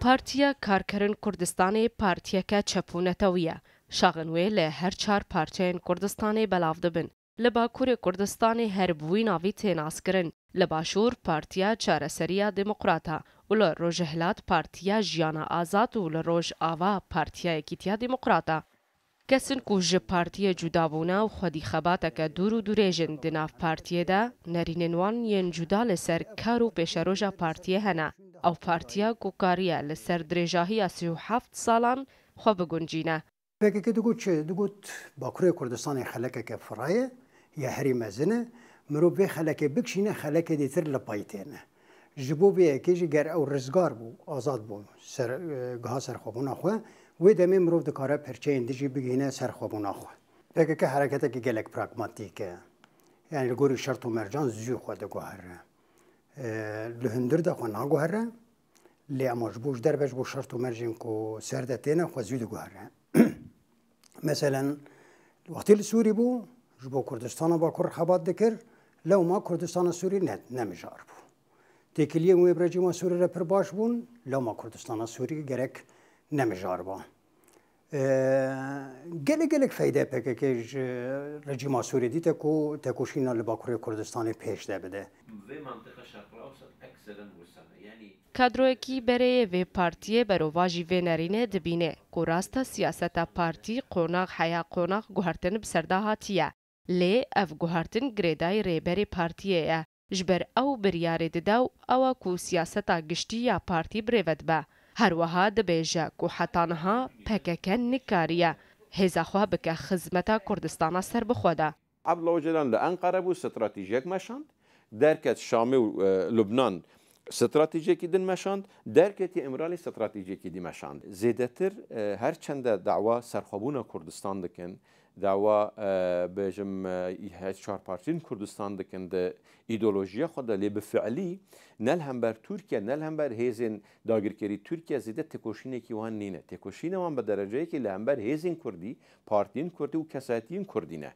پارتیا کارکرن کوردستانی پارتیەکە چەپوونەتەویە شاغنوێ لە هەر چار پارتیایên کوردستانی بەلاو دەبن لە باکوورê کوردستانی هەربووی ناوی تێناسکردن لە باشوور پارتیا چارەسەرییا دموقراتە و لە ڕۆژهەلات پارتیا ژیانە ئازاد و لە ڕۆژئاوا پارتیا یەکیتیا دموقراتە کەسن ku ji partiyê cudabûna û xwedîxebateke dûr û dirêjin di nav partiyê de nêrînên wan yên cuda li ser kar û pêşeroja partiyê hene ew partiya ku kariye li ser dirêjahiya 37 salan xwe biguncîne. PKK digot Bakurê Kurdistanê xelekeke firaye ya herî mezin e mirov vê xelekê bikişîne xelekê dîtir li paytê ne. Ji bo vê yekê jî ger ew rizgar bû azad bû giha serxwebûna xwe wê demê mirov dikare perçeyên dijî bigihîne serxwebûna xwe. PKK hereketekî gelek pragmatîk e. Yani li gorî şert û mercan zû xwe diguhere. Li hundir de xwe naguhere lê ema ji bo ji derve ji bo şert û mercên ku ser de têne xwe zû diguhere. Meselen wextî li Sûrî bû ji bo Kurdistana Bakur xebat dikir lewma Kurdistana Sûrî nemijar bû. Têkiliyên wê bi rejîma Sûrî re pir baş bûn lewma Kurdistana Sûrî gerek nemijar ba. Gelek feyde PKK ji rejîma Sûrî dîte ku tekoşîna li Bakurê Kurdistanê pêş de bide. Kadroyekî bereyê vê partiyê berova jî vê nêrînê dibîne ku rasta siyaseta partî qonax heya qonax guhertin bi serda hatiye. Lê ev guhertin girêdayî rêberê partiyê ye. Ji ber ew biryarê dide û ew e ku siyaseta giştî ya partî birêve dibe. Her wiha dibêje ku heta niha PKK nikariye hêza xwe bike xizmeta Kurdistana serbixwe de. Abdullah Öcalan li Enqere bû stratejiyek meşand, derket Şamê û Lubnan stratejiyekî din meşand, derketî Îmralê stratejiyekî dî meşand. Zêdetir her çende dawa serxwebûna Kurdistan dikin, dawa bêjim her çar partiyên Kurdistan dikin di îdeolojiya xwe de lê bi fiilî nel hember Tirkiye nel hember hêzên dagirkerî Tirkiye zêde têkoşînekî wan nîne. Têkoşîna wan bi dereceyekî li hember hêzên Kurdî, partiyên Kurdî û kesayetiyên Kurdî ne.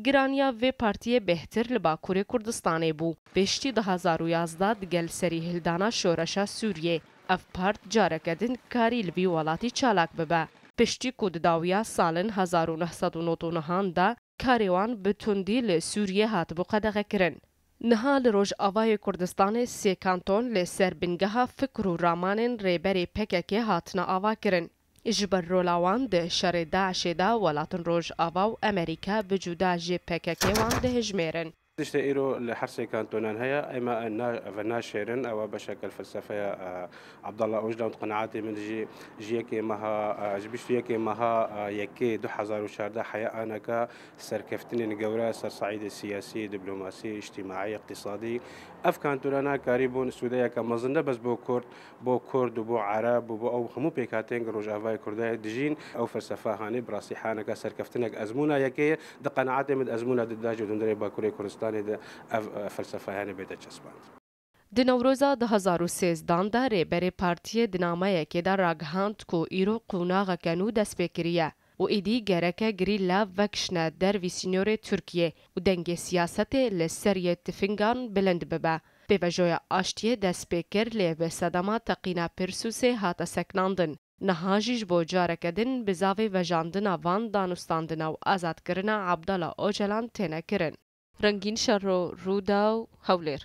Giraniya vê partiyê bêhtir li Bakurê Kurdistanê bû. Pêştî 2011 di gel serî hildana şoreşa Sûriyê. Ev part careke din karî li vî welatî çalak bibe. Piştî ku di dawiya salên 1999 de karê wan bi tundî li Sûriyê hatibû qedexekirin. Niha li Rojavayê Kurdistanê sê kanton li ser bingeha fikr û ramanên rêberê PKK hatine avakirin. Ji ber rola wan di şerê Daişê de welatên Rojava û Amerîka bi cuda jê PKK wan dihijmêrin. تشتي إيرو لحرسي كانتونان هيا إما ناشرين أو بشكل فلسفة عبد الله أوجلان قناعاتي من جيكي مها جبشتيكي مها يكي 2014 حياة أنا كا سركفتني نجورا سر صعيد سياسي دبلوماسي اجتماعي اقتصادي أف كانتونانا قريبون السودية كمظنة بس بو كرد وبو عرب وبو أو خمو بيكاتين روجافاي كرداي دجين أو فلسفة هاني براسي حانا كا سركفتنك أزمونا يكي دقناعاتي من أزمونا دداجو دندري باكوري كردستان فلسفه هانه بده چسباند. Di Newroza 2013 de rêberê partiyê di nameyekê de ragihand ku îro qûnaxeke nû dest pê kiriye û êdî gereke girî lav vekişne dervî sînyorê Tirkiye û dengê siyasetê li seriyê tifîngan bilind bibe. Pêvejoya aştiyê dest pê kir lê bi sedema teqîna Pirsûsê hate seknandin. Niha jî ji bo careke din bi zavê vejandina van danûstandina û azadkirina Abdullah Öcalan têne kirin. Rengîn Şerro Rûda û Hewlêr.